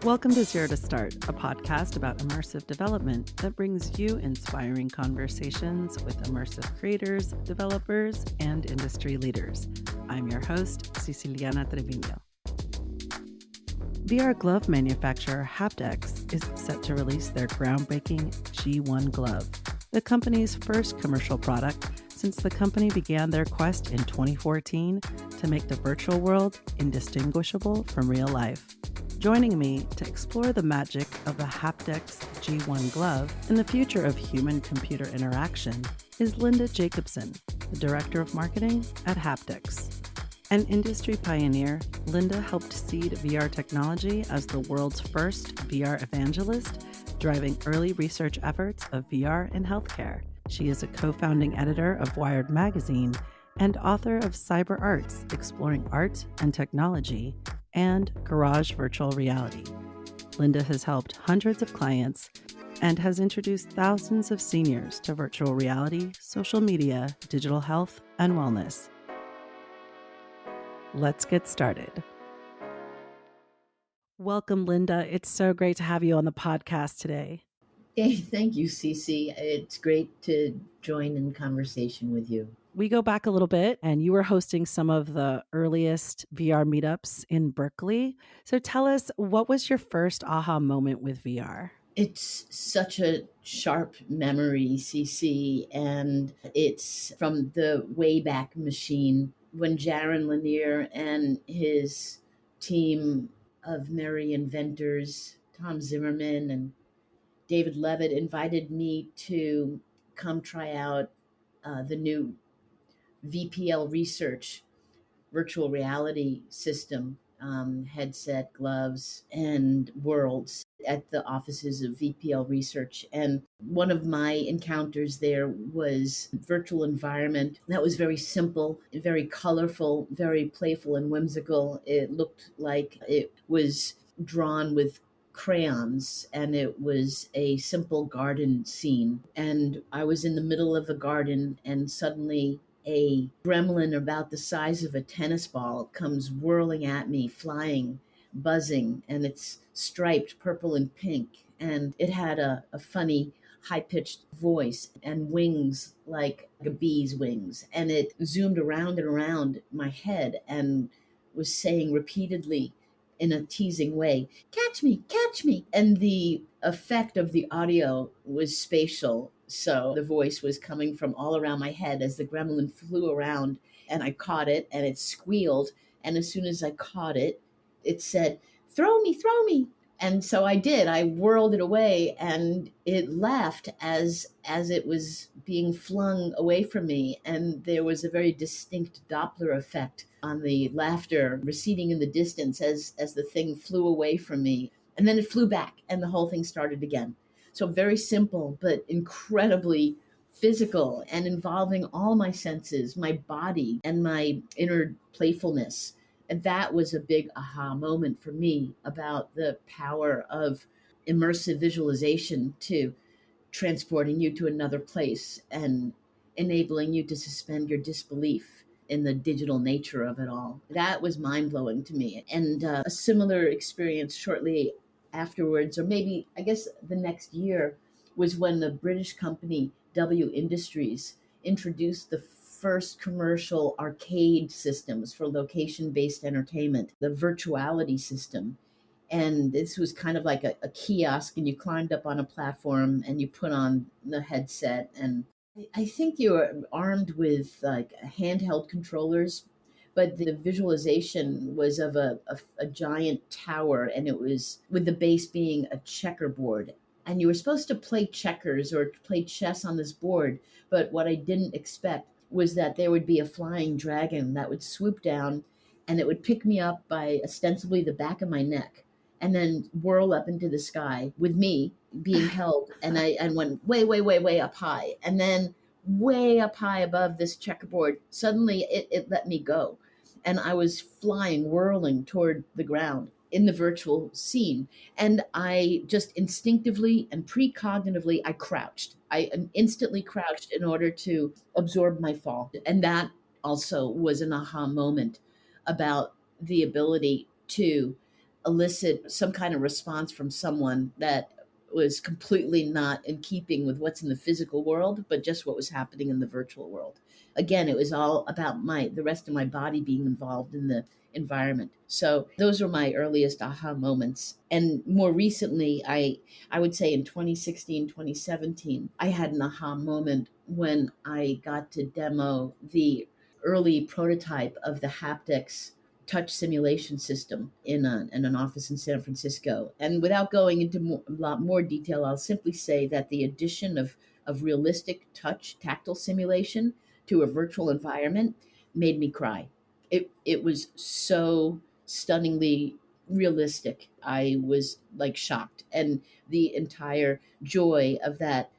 Welcome to Zero to Start, a podcast about immersive development that brings you inspiring conversations with immersive creators, developers, and industry leaders. I'm your host, SICILIANA. VR glove manufacturer HaptX is set to release their groundbreaking G1 Glove, the company's first commercial product since the company began their quest in 2014 to make the virtual world indistinguishable from real life. Joining me to explore the magic of the HaptX G1 Glove and the future of human-computer interaction is Linda Jacobson, the Director of Marketing at HaptX. An industry pioneer, Linda helped seed VR technology as the world's first VR evangelist, driving early research efforts of VR in healthcare. She is a co-founding editor of Wired magazine and author of Cyber Arts, Exploring Art and Technology, and Garage Virtual Reality. Linda has helped hundreds of clients and has introduced thousands of seniors to virtual reality, social media, digital health, and wellness. Let's get started. Welcome, Linda. It's so great to have you on the podcast today. Hey, thank you, Cece. It's great to join in conversation with you. We go back a little bit, and you were hosting some of the earliest VR meetups in Berkeley. So tell us, what was your first aha moment with VR? It's such a sharp memory, Cece, and it's from the Wayback Machine when Jaron Lanier and his team of merry inventors, Tom Zimmerman and David Levitt, invited me to come try out the new VPL Research virtual reality system, headset, gloves, and worlds at the offices of VPL Research. And one of my encounters there was a virtual environment that was very simple, very colorful, very playful and whimsical. It looked like it was drawn with crayons, and it was a simple garden scene. And I was in the middle of a garden, and suddenly a gremlin about the size of a tennis ball comes whirling at me, flying, buzzing, and it's striped purple and pink. And it had a funny, high-pitched voice and wings like a bee's wings. And it zoomed around and around my head and was saying repeatedly in a teasing way, catch me, catch me. And the effect of the audio was spatial. So the voice was coming from all around my head as the gremlin flew around, and I caught it and it squealed. And as soon as I caught it, it said, throw me, throw me. And so I did. I whirled it away, and it laughed as it was being flung away from me. And there was a very distinct Doppler effect on the laughter receding in the distance as the thing flew away from me. And then it flew back, and the whole thing started again. So very simple, but incredibly physical and involving all my senses, my body, and my inner playfulness. And that was a big aha moment for me about the power of immersive visualization to transporting you to another place and enabling you to suspend your disbelief in the digital nature of it all. That was mind-blowing to me. And a similar experience shortly afterwards, or maybe I guess the next year, was when the British company W Industries introduced the first commercial arcade systems for location-based entertainment, the virtuality system. And this was kind of like a kiosk, and you climbed up on a platform and you put on the headset. And I think you were armed with like handheld controllers, but the visualization was of a giant tower, and it was with the base being a checkerboard. And you were supposed to play checkers or play chess on this board, but what I didn't expect was that there would be a flying dragon that would swoop down, and it would pick me up by ostensibly the back of my neck and then whirl up into the sky with me being held. And I went way, way, way, way up high. And then way up high above this checkerboard, suddenly it let me go. And I was flying, whirling toward the ground in the virtual scene. And I just instinctively and precognitively, I crouched. I instantly crouched in order to absorb my fall. And that also was an aha moment about the ability to elicit some kind of response from someone that was completely not in keeping with what's in the physical world, but just what was happening in the virtual world. Again, it was all about the rest of my body being involved in the environment. So those were my earliest aha moments. And more recently, I would say in 2016, 2017, I had an aha moment when I got to demo the early prototype of the HaptX touch simulation system in an office in San Francisco. And without going into a lot more detail, I'll simply say that the addition of realistic touch tactile simulation to a virtual environment made me cry. It was so stunningly realistic. I was like shocked. And the entire joy of that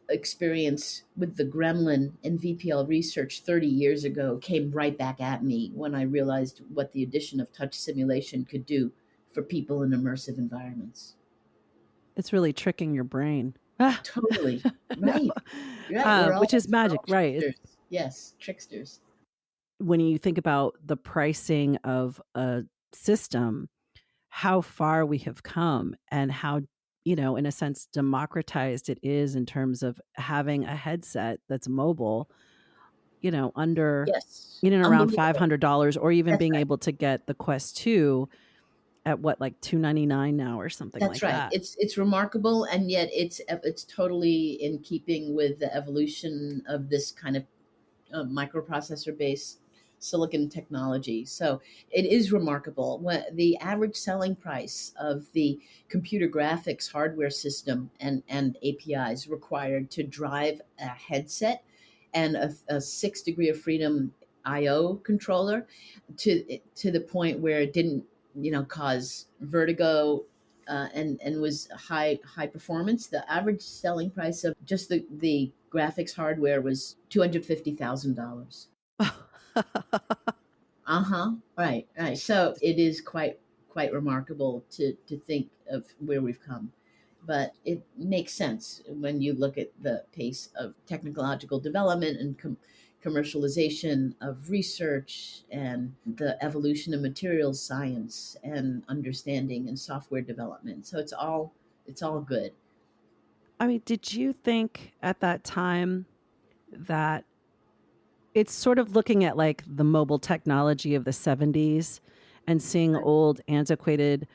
experience with the gremlin and VPL research 30 years ago came right back at me when I realized what the addition of touch simulation could do for people in immersive environments. It's really tricking your brain. Ah, Totally. no, Right. Right. We're all, which is we're magic, all right? tricksters. Yes. Tricksters. When you think about the pricing of a system, how far we have come and how, in a sense, democratized it is in terms of having a headset that's mobile, under Yes. in and around Unbelievable. $500, or even That's being right. able to get the Quest 2 at what, like $299 now or something That's like right. that. It's remarkable, and yet it's totally in keeping with the evolution of this kind of microprocessor based silicon technology. So it is remarkable. When the average selling price of the computer graphics hardware system and APIs required to drive a headset and a 6 degree of freedom IO controller to the point where it didn't cause vertigo and was high performance. The average selling price of just the graphics hardware was $250,000. Uh-huh. Right, right. So it is quite remarkable to think of where we've come. But it makes sense when you look at the pace of technological development and commercialization of research and the evolution of materials science and understanding and software development. So it's all good. I mean, did you think at that time that it's sort of looking at like the mobile technology of the 70s and seeing Right. old antiquated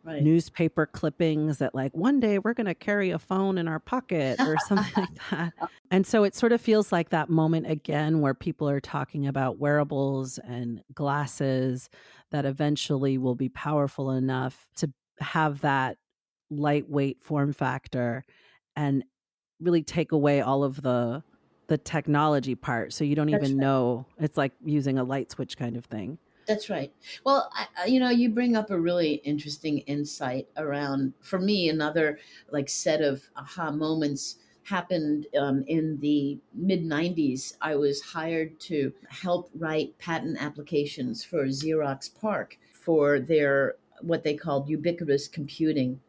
Right. newspaper clippings that like one day we're going to carry a phone in our pocket or something like that. And so it sort of feels like that moment again where people are talking about wearables and glasses that eventually will be powerful enough to have that lightweight form factor and really take away all of the technology part, so you don't That's even right. know. It's like using a light switch kind of thing. That's right. Well, you bring up a really interesting insight around, for me, another like set of aha moments happened in the mid 90s. I was hired to help write patent applications for Xerox PARC for their what they called ubiquitous computing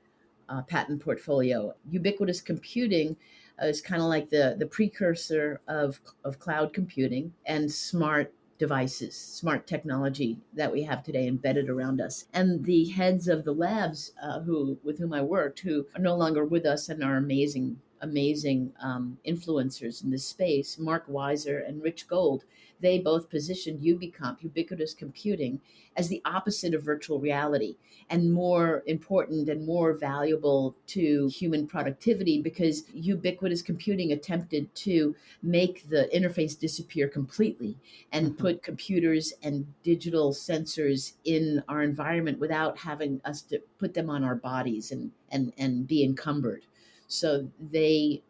patent portfolio. Ubiquitous computing is kind of like the precursor of cloud computing and smart devices, smart technology that we have today embedded around us. And the heads of the labs who with whom I worked, who are no longer with us and are amazing influencers in this space, Mark Weiser and Rich Gold, they both positioned Ubicomp, ubiquitous computing, as the opposite of virtual reality and more important and more valuable to human productivity because ubiquitous computing attempted to make the interface disappear completely and Mhm. put computers and digital sensors in our environment without having us to put them on our bodies and be encumbered. So they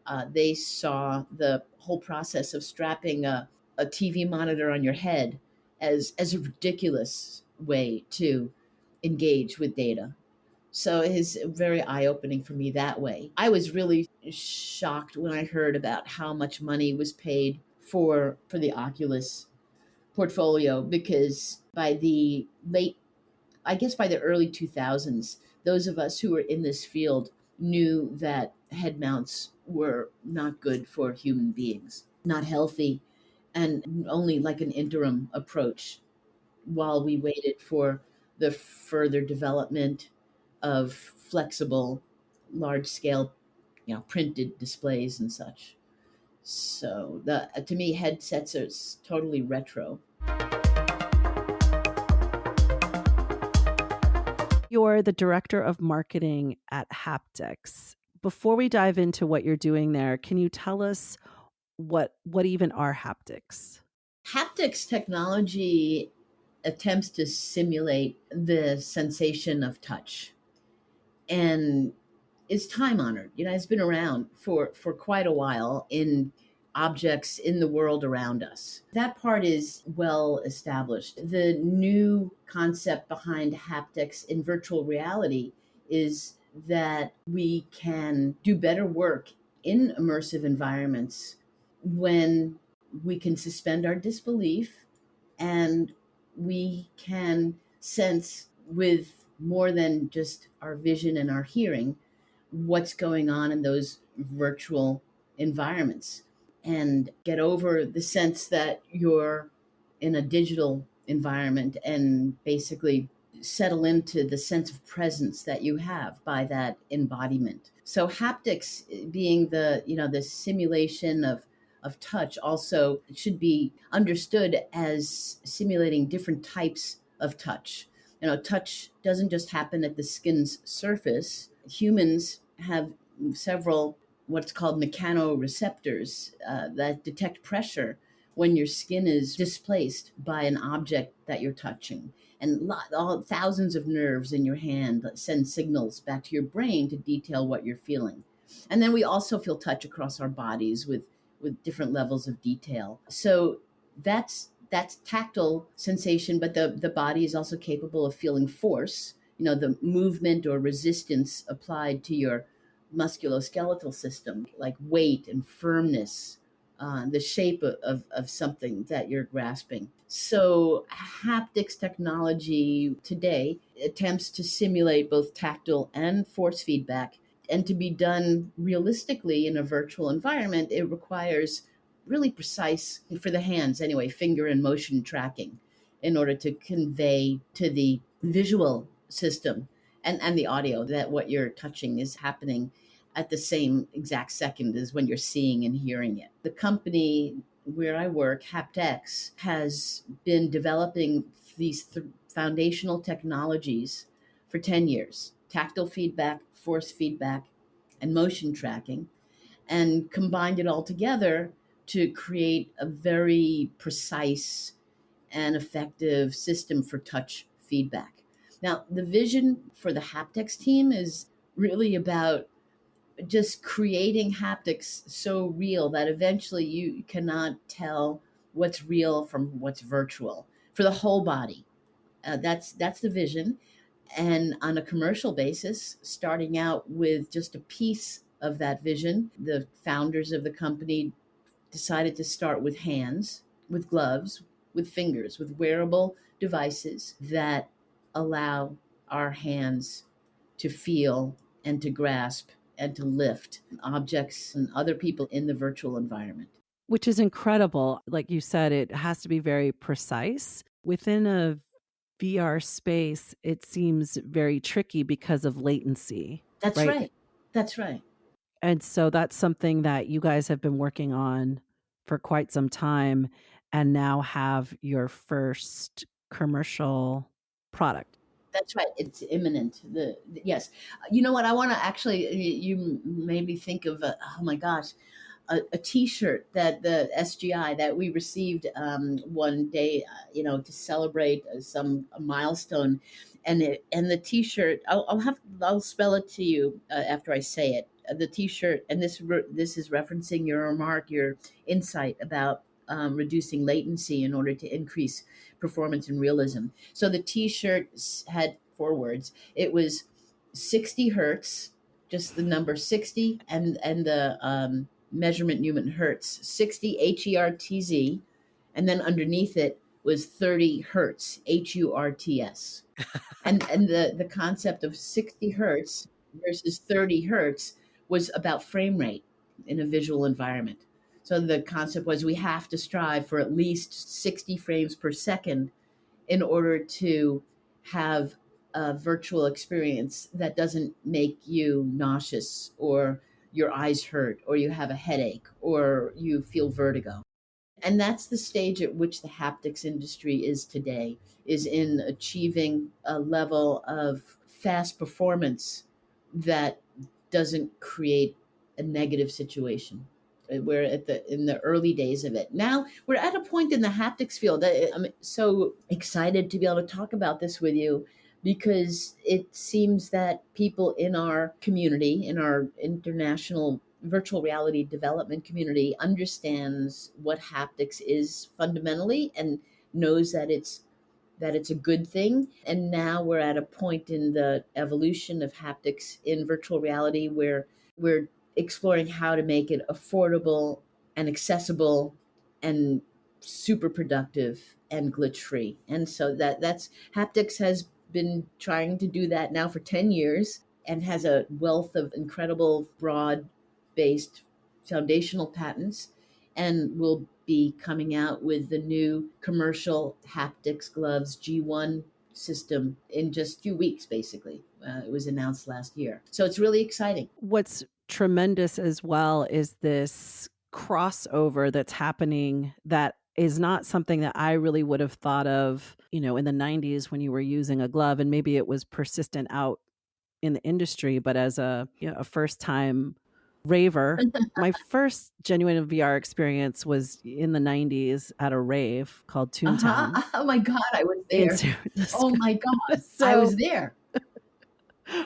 saw the whole process of strapping a TV monitor on your head as a ridiculous way to engage with data. So it is very eye opening for me that way. I was really shocked when I heard about how much money was paid for the Oculus portfolio because by the late, I guess by the early 2000s, those of us who were in this field knew that head mounts were not good for human beings, not healthy, and only like an interim approach while we waited for the further development of flexible, large scale, printed displays and such. So to me, headsets are totally retro. You're the director of marketing at HaptX. Before we dive into what you're doing there, can you tell us what even are haptics? HaptX technology attempts to simulate the sensation of touch, and is time honored. It's been around for quite a while in objects in the world around us. That part is well established. The new concept behind haptics in virtual reality is that we can do better work in immersive environments when we can suspend our disbelief and we can sense with more than just our vision and our hearing what's going on in those virtual environments and get over the sense that you're in a digital environment and basically settle into the sense of presence that you have by that embodiment. So haptics being the simulation of touch also should be understood as simulating different types of touch. Touch doesn't just happen at the skin's surface. Humans have several what's called mechanoreceptors that detect pressure when your skin is displaced by an object that you're touching. And thousands of nerves in your hand that send signals back to your brain to detail what you're feeling. And then we also feel touch across our bodies with different levels of detail. So that's tactile sensation, but the body is also capable of feeling force, the movement or resistance applied to your musculoskeletal system, like weight and firmness, the shape of something that you're grasping. So haptics technology today attempts to simulate both tactile and force feedback. And to be done realistically in a virtual environment, it requires really precise, for the hands anyway, finger and motion tracking in order to convey to the visual system and the audio that what you're touching is happening at the same exact second as when you're seeing and hearing it. The company where I work, HaptX, has been developing these foundational technologies for 10 years: tactile feedback, force feedback, and motion tracking, and combined it all together to create a very precise and effective system for touch feedback. Now, the vision for the HaptX team is really about just creating haptics so real that eventually you cannot tell what's real from what's virtual for the whole body. That's the vision. And on a commercial basis, starting out with just a piece of that vision, the founders of the company decided to start with hands, with gloves, with fingers, with wearable devices that allow our hands to feel and to grasp and to lift objects and other people in the virtual environment. Which is incredible. Like you said, it has to be very precise. Within a VR space, it seems very tricky because of latency, That's right? right. That's right. And so that's something that you guys have been working on for quite some time and now have your first commercial product. That's right. It's imminent. Yes. You know what? I want to actually. You made me think of. Oh my gosh, a T-shirt that the SGI that we received one day. To celebrate a milestone, and the T-shirt. I'll spell it to you after I say it. The T-shirt, and this is referencing your remark, your insight about reducing latency in order to increase performance and realism. So the T-shirt had 4 words. It was 60 hertz, just the number 60, and the measurement unit hertz, 60 HERTZ, and then underneath it was 30 hertz, HURTS. And the concept of 60 hertz versus 30 hertz was about frame rate in a visual environment. So the concept was we have to strive for at least 60 frames per second in order to have a virtual experience that doesn't make you nauseous or your eyes hurt or you have a headache or you feel vertigo. And that's the stage at which the haptics industry is today, is in achieving a level of fast performance that doesn't create a negative situation. We're in the early days of it. Now we're at a point in the haptics field. I'm so excited to be able to talk about this with you because it seems that people in our community, in our international virtual reality development community, understands what haptics is fundamentally and knows that it's a good thing. And now we're at a point in the evolution of haptics in virtual reality where we're exploring how to make it affordable and accessible and super productive and glitch free. And so that's haptics has been trying to do that now for 10 years and has a wealth of incredible broad based foundational patents and will be coming out with the new commercial HaptX Gloves G1 system in just a few weeks, basically. It was announced last year. So it's really exciting. What's tremendous as well is this crossover that's happening that is not something that I really would have thought of, in the 90s when you were using a glove, and maybe it was persistent out in the industry, but as a first time raver, my first genuine VR experience was in the 90s at a rave called Uh-huh. Toontown Oh my God, I was in there. San Oh Francisco. my God, I So, was there.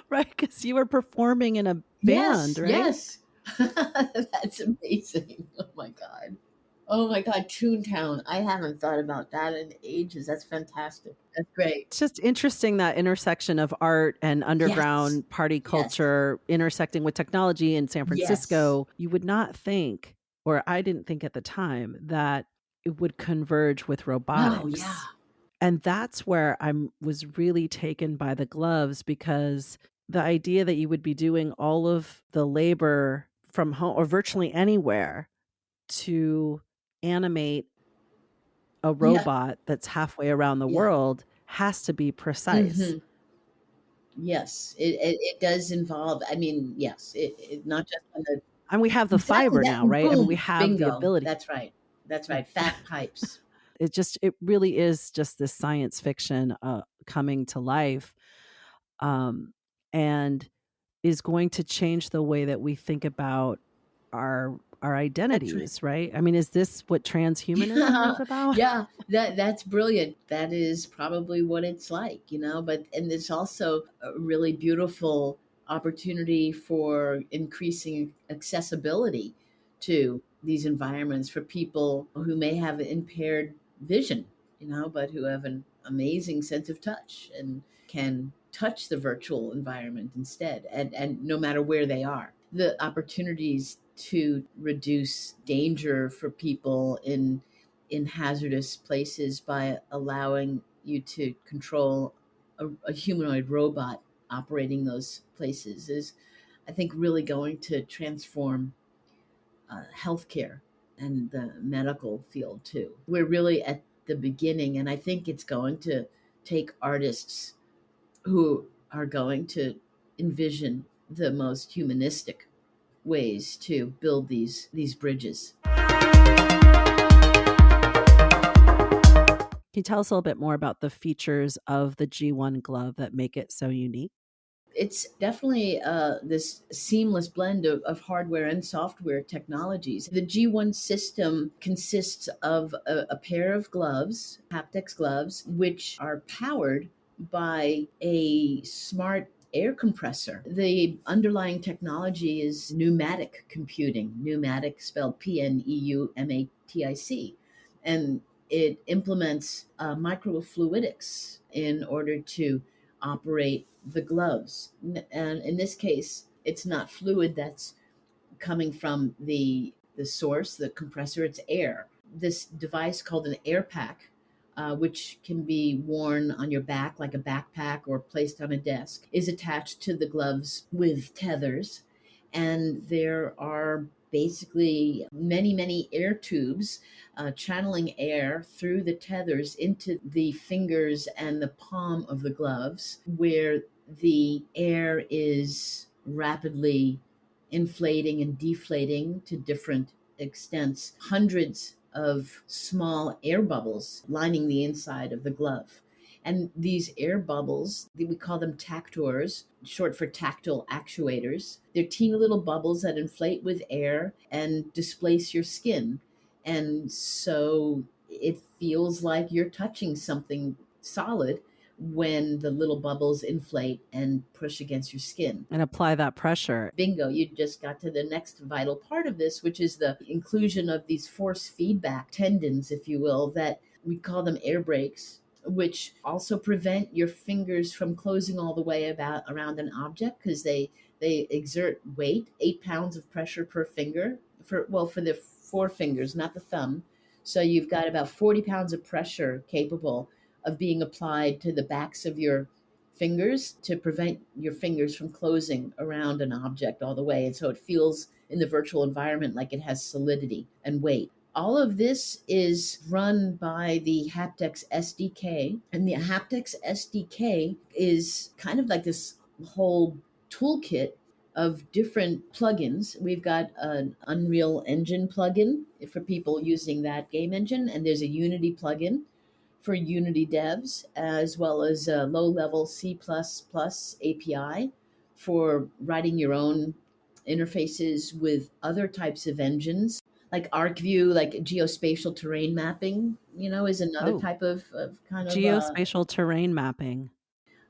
right, because you were performing in a band, Yes, right? yes. That's amazing. Oh my God. Oh my God, Toontown. I haven't thought about that in ages. That's fantastic. That's great. It's just interesting, that intersection of art and Yes, underground party yes, culture intersecting with technology in San yes. Francisco. You would not think, or I didn't think at the time, that it would converge with Oh yeah. robotics. And that's where I was really taken by the gloves, because the idea that you would be doing all of the labor from home or virtually anywhere to animate a Yeah, robot that's halfway around the yeah. world has to be precise. Hmm. Yes, it does involve. I mean, yes, it not just on the And we have the exactly fiber that. now, right? I mean, we Boom, have the bingo. ability. That's right. That's right. Fat pipes. It really is just this science fiction coming to life, um, and is going to change the way that we think about our That's right. identities, right? I mean, is this what transhumanism is about? Yeah, that's brilliant. That is probably what it's like, but and it's also a really beautiful opportunity for increasing accessibility to these environments for people who may have impaired vision, but who have an amazing sense of touch and can touch the virtual environment instead and no matter where they are. The opportunities to reduce danger for people in hazardous places by allowing you to control a humanoid robot operating those places is, I think, really going to transform healthcare and the medical field too. We're really at the beginning, and I think it's going to take artists who are going to envision the most humanistic ways to build these bridges. Can you tell us a little bit more about the features of the G1 glove that make it so unique? It's definitely this seamless blend of hardware and software technologies. The G1 system consists of a pair of gloves, HaptX gloves, which are powered by a smart air compressor. The underlying technology is pneumatic computing, pneumatic spelled PNEUMATIC. And it implements microfluidics in order to operate the gloves. And in this case, it's not fluid that's coming from the source, the compressor, it's air. This device called an air pack, which can be worn on your back like a backpack or placed on a desk, is attached to the gloves with tethers. And there are basically many, many air tubes channeling air through the tethers into the fingers and the palm of the gloves, where the air is rapidly inflating and deflating to different extents, hundreds of small air bubbles lining the inside of the glove. And these air bubbles, we call them tactors, short for tactile actuators. They're teeny little bubbles that inflate with air and displace your skin. And so it feels like you're touching something solid when the little bubbles inflate and push against your skin. And apply that pressure. Bingo, you just got to the next vital part of this, which is the inclusion of these force feedback tendons, if you will, that we call them air brakes, which also prevent your fingers from closing all the way around an object, because they exert weight, 8 pounds of pressure per finger for the four fingers, not the thumb. So you've got about 40 pounds of pressure capable of being applied to the backs of your fingers to prevent your fingers from closing around an object all the way. And so it feels in the virtual environment like it has solidity and weight. All of this is run by the HaptX SDK. And the HaptX SDK is kind of like this whole toolkit of different plugins. We've got an Unreal Engine plugin for people using that game engine, and there's a Unity plugin for Unity devs, as well as a low-level C++ API for writing your own interfaces with other types of engines, like ArcView, like geospatial terrain mapping, is another type of kind of geospatial terrain mapping.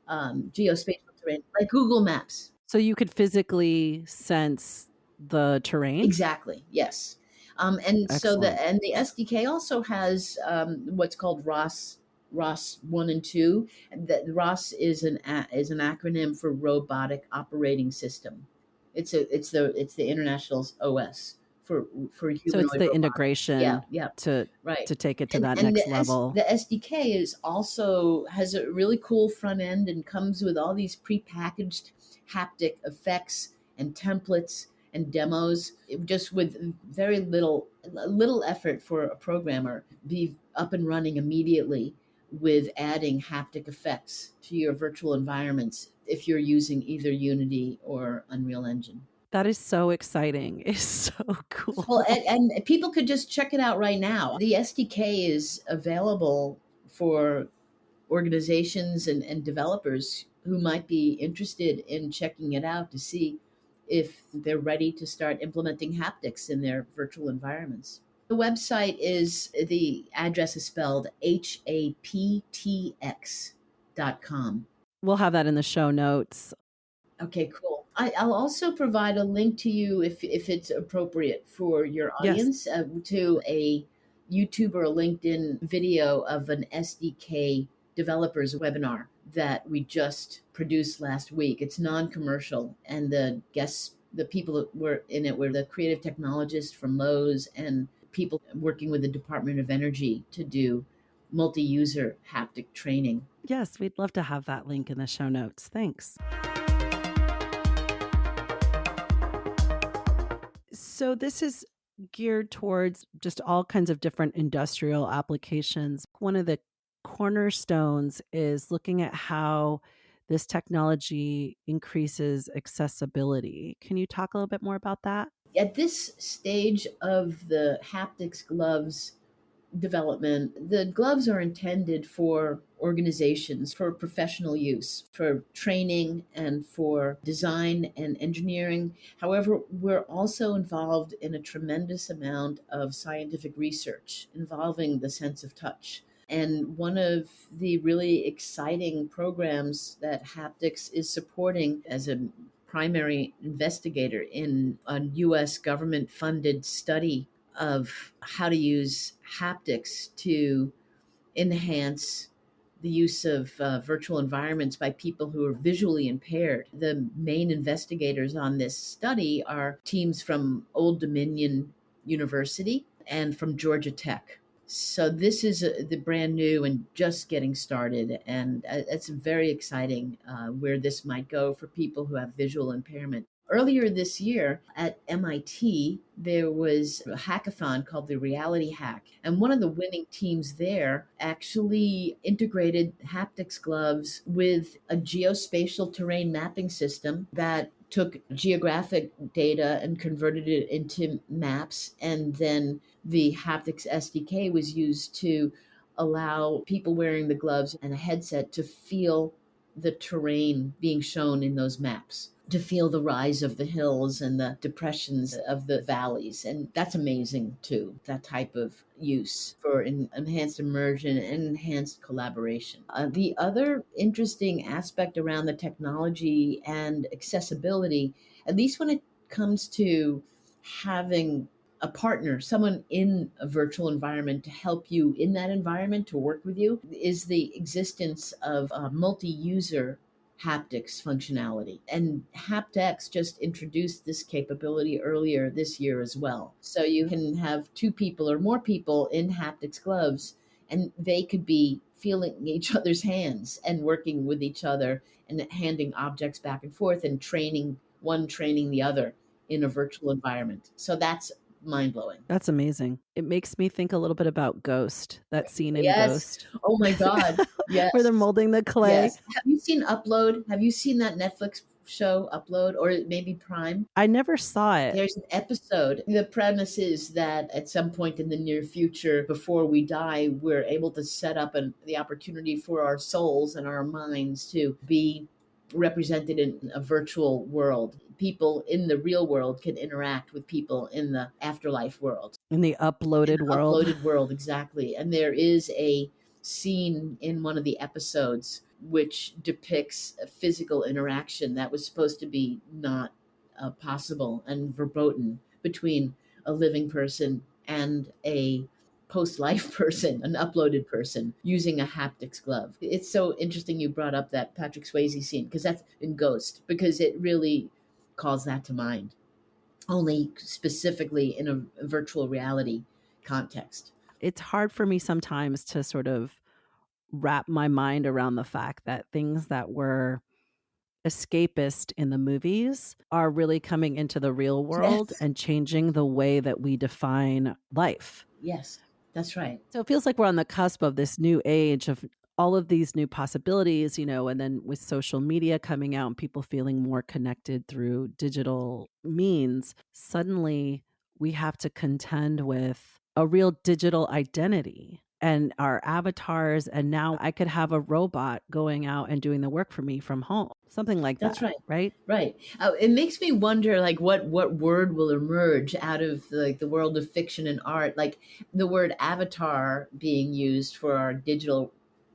Geospatial terrain, like Google Maps. So you could physically sense the terrain? Exactly, yes. And so the Excellent. SDK also has what's called ROS 1 and 2. That ROS is an acronym for Robotic Operating System. It's the international OS for humanoid So it's the robotics. integration Yeah, to right. take it to And that next the level. the SDK has a really cool front end and comes with all these prepackaged haptic effects and templates and demos, just with very little effort for a programmer, be up and running immediately with adding haptic effects to your virtual environments if you're using either Unity or Unreal Engine. That is so exciting. It's so cool. Well, and people could just check it out right now. The SDK is available for organizations and developers who might be interested in checking it out to see if they're ready to start implementing haptics in their virtual environments. The website the address is spelled HaptX.com. We'll have that in the show notes. Okay, cool. I'll also provide a link to you if it's appropriate for your audience, to a YouTube or a LinkedIn video of an SDK developers webinar that we just produced last week. It's non-commercial, and the people that were in it were the creative technologists from Lowe's and people working with the Department of Energy to do multi-user haptic training. Yes, we'd love to have that link in the show notes. Thanks. So this is geared towards just all kinds of different industrial applications. One of the cornerstones is looking at how this technology increases accessibility. Can you talk a little bit more about that? At this stage of the HaptX gloves development, the gloves are intended for organizations for professional use, for training and for design and engineering. However, we're also involved in a tremendous amount of scientific research involving the sense of touch. And one of the really exciting programs that HaptX is supporting as a primary investigator in a US government funded study of how to use haptics to enhance the use of virtual environments by people who are visually impaired. The main investigators on this study are teams from Old Dominion University and from Georgia Tech. So this is the brand new and just getting started, and it's very exciting where this might go for people who have visual impairment. Earlier this year at MIT, there was a hackathon called the Reality Hack. And one of the winning teams there actually integrated HaptX gloves with a geospatial terrain mapping system that took geographic data and converted it into maps. And then the HaptX SDK was used to allow people wearing the gloves and a headset to feel the terrain being shown in those maps, to feel the rise of the hills and the depressions of the valleys. And that's amazing too, that type of use for enhanced immersion and enhanced collaboration. The other interesting aspect around the technology and accessibility, at least when it comes to having a partner, someone in a virtual environment to help you in that environment, to work with you, is the existence of multi-user haptics functionality. And HaptX just introduced this capability earlier this year as well. So you can have two people or more people in HaptX gloves, and they could be feeling each other's hands and working with each other and handing objects back and forth and training the other in a virtual environment. So that's mind blowing. That's amazing. It makes me think a little bit about Ghost, that scene in Yes. Ghost. Oh my God. Yes. Where they're molding the clay. Yes. Have you seen Upload? Have you seen that Netflix show Upload, or maybe Prime? I never saw it. There's an episode. The premise is that at some point in the near future, before we die, we're able to set up the opportunity for our souls and our minds to be represented in a virtual world. People in the real world can interact with people in the afterlife world. In the uploaded world. Uploaded world, exactly. And there is a scene in one of the episodes which depicts a physical interaction that was supposed to be not possible and verboten between a living person and a post-life person, an uploaded person, using a HaptX glove. It's so interesting you brought up that Patrick Swayze scene, because that's in Ghost, because it really calls that to mind, only specifically in a virtual reality context. It's hard for me sometimes to sort of wrap my mind around the fact that things that were escapist in the movies are really coming into the real world Yes. and changing the way that we define life. Yes, that's right. So it feels like we're on the cusp of this new age of all of these new possibilities, and then with social media coming out and people feeling more connected through digital means, suddenly we have to contend with a real digital identity and our avatars. And now I could have a robot going out and doing the work for me from home, something like that. That's right. Right. Right. It makes me wonder, like, what word will emerge out of the world of fiction and art, like the word avatar being used for our digital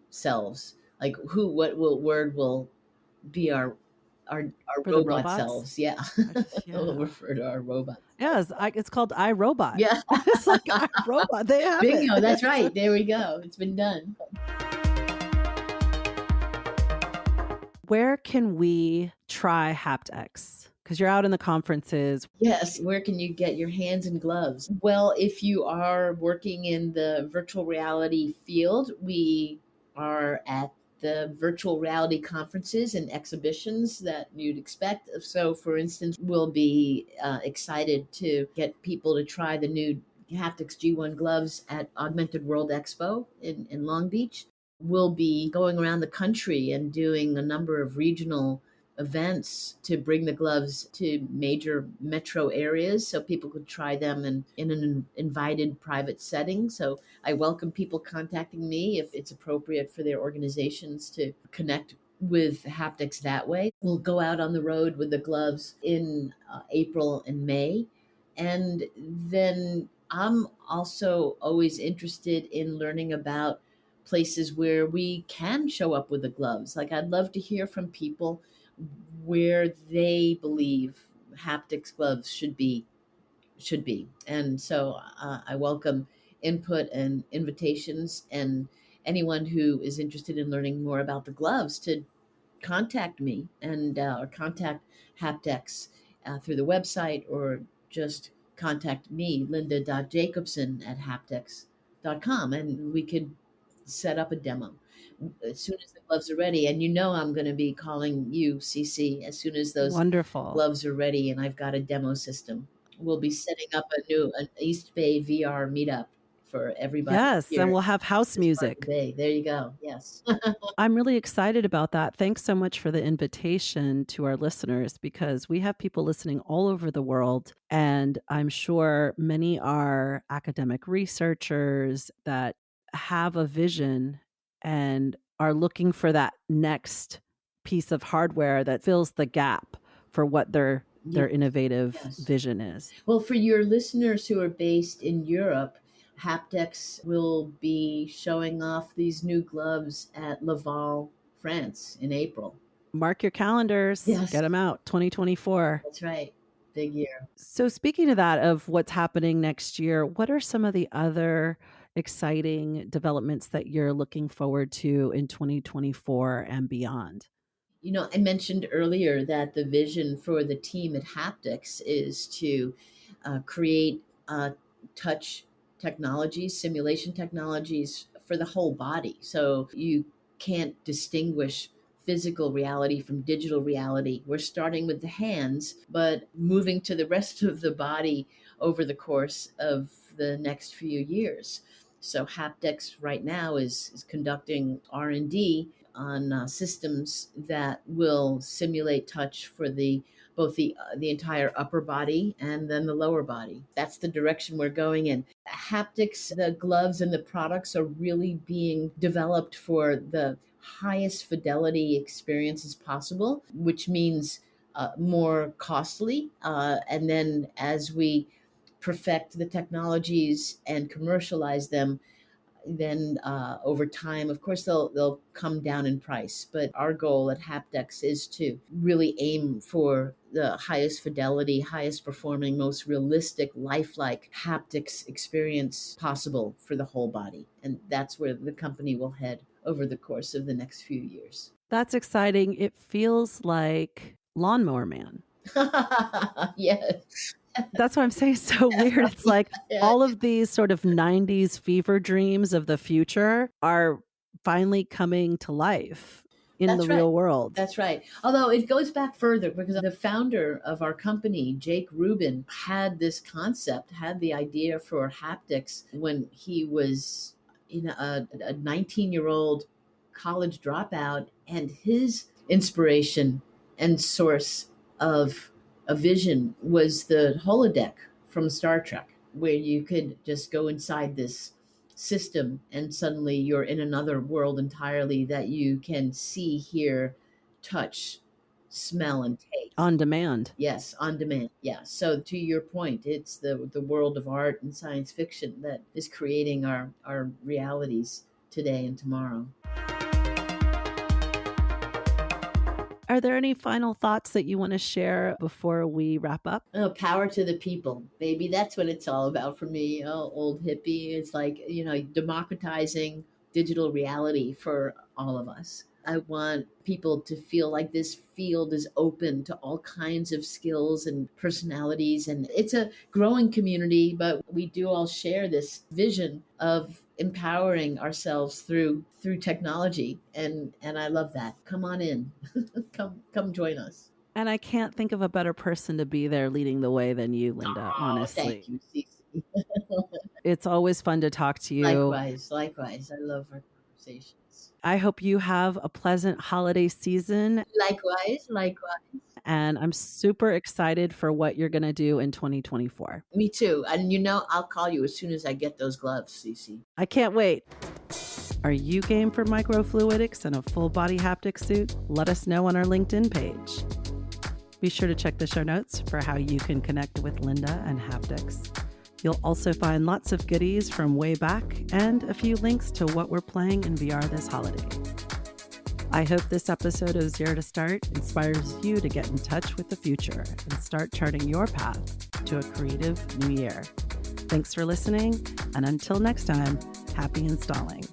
selves. Like, what word will be our For the robot robots? selves? Yeah. We'll refer to our robots. Yes, it's called iRobot. Yeah. It's like iRobot. They have Bingo, it. that's right. There we go. It's been done. Where can we try HaptX? Because you're out in the conferences. Yes. Where can you get your hands in gloves? Well, if you are working in the virtual reality field, we are at the virtual reality conferences and exhibitions that you'd expect. So, for instance, we'll be excited to get people to try the new HaptX G1 gloves at Augmented World Expo in Long Beach. We'll be going around the country and doing a number of regional events to bring the gloves to major metro areas so people could try them in an invited private setting. So I welcome people contacting me if it's appropriate for their organizations to connect with HaptX that way. We'll go out on the road with the gloves in April and May. And then I'm also always interested in learning about places where we can show up with the gloves. Like, I'd love to hear from people where they believe HaptX gloves should be. And so I welcome input and invitations, and anyone who is interested in learning more about the gloves to contact me and or contact HaptX through the website, or just contact me, Linda.Jacobson at haptx.com, and we could set up a demo. as soon as the gloves are ready. And I'm going to be calling you, CC, as soon as those Wonderful. gloves are ready and I've got a demo system. We'll be setting up an East Bay VR meetup for everybody Yes, and here we'll have house this part of the music. Bay. There you go. Yes. I'm really excited about that. Thanks so much for the invitation to our listeners because we have people listening all over the world. And I'm sure many are academic researchers that have a vision and are looking for that next piece of hardware that fills the gap for what their Yes. innovative Yes. vision is. Well, for your listeners who are based in Europe, HaptX will be showing off these new gloves at Laval, France in April. Mark your calendars. Yes. Get them out. 2024. That's right. Big year. So speaking of that, of what's happening next year, what are some of the other exciting developments that you're looking forward to in 2024 and beyond? I mentioned earlier that the vision for the team at HaptX is to create touch technologies, simulation technologies for the whole body. So you can't distinguish physical reality from digital reality. We're starting with the hands, but moving to the rest of the body over the course of the next few years. So HaptX right now is conducting R&D on systems that will simulate touch for both the entire upper body and then the lower body. That's the direction we're going in. Haptics, the gloves and the products are really being developed for the highest fidelity experiences possible, which means more costly. And then as we perfect the technologies and commercialize them, then over time, of course, they'll come down in price. But our goal at HaptX is to really aim for the highest fidelity, highest performing, most realistic, lifelike haptics experience possible for the whole body, and that's where the company will head over the course of the next few years. That's exciting. It feels like Lawnmower Man. Yes. That's why I'm saying it's so weird. It's like all of these sort of 90s fever dreams of the future are finally coming to life in the real world. That's right. Although it goes back further because the founder of our company, Jake Rubin, had this concept, had the idea for haptics when he was a 19-year-old college dropout, and his inspiration and source of a vision was the holodeck from Star Trek, where you could just go inside this system and suddenly you're in another world entirely that you can see, hear, touch, smell, and taste. On demand. Yes, on demand. Yeah. So to your point, it's the world of art and science fiction that is creating our realities today and tomorrow. Are there any final thoughts that you want to share before we wrap up? Oh, power to the people, baby. That's what it's all about for me. Oh, old hippie. It's like, democratizing digital reality for all of us. I want people to feel like this field is open to all kinds of skills and personalities. And it's a growing community, but we do all share this vision of empowering ourselves through technology. And I love that. Come on in. come join us. And I can't think of a better person to be there leading the way than you, Linda, honestly. Thank you, Cece. It's always fun to talk to you. Likewise. I love our conversations. I hope you have a pleasant holiday season. Likewise. And I'm super excited for what you're going to do in 2024. Me too. And I'll call you as soon as I get those gloves, Cece. I can't wait. Are you game for microfluidics and a full body haptic suit? Let us know on our LinkedIn page. Be sure to check the show notes for how you can connect with Linda and HaptX. You'll also find lots of goodies from Wayback and a few links to what we're playing in VR this holiday. I hope this episode of Zero to Start inspires you to get in touch with the future and start charting your path to a creative new year. Thanks for listening, and until next time, happy installing.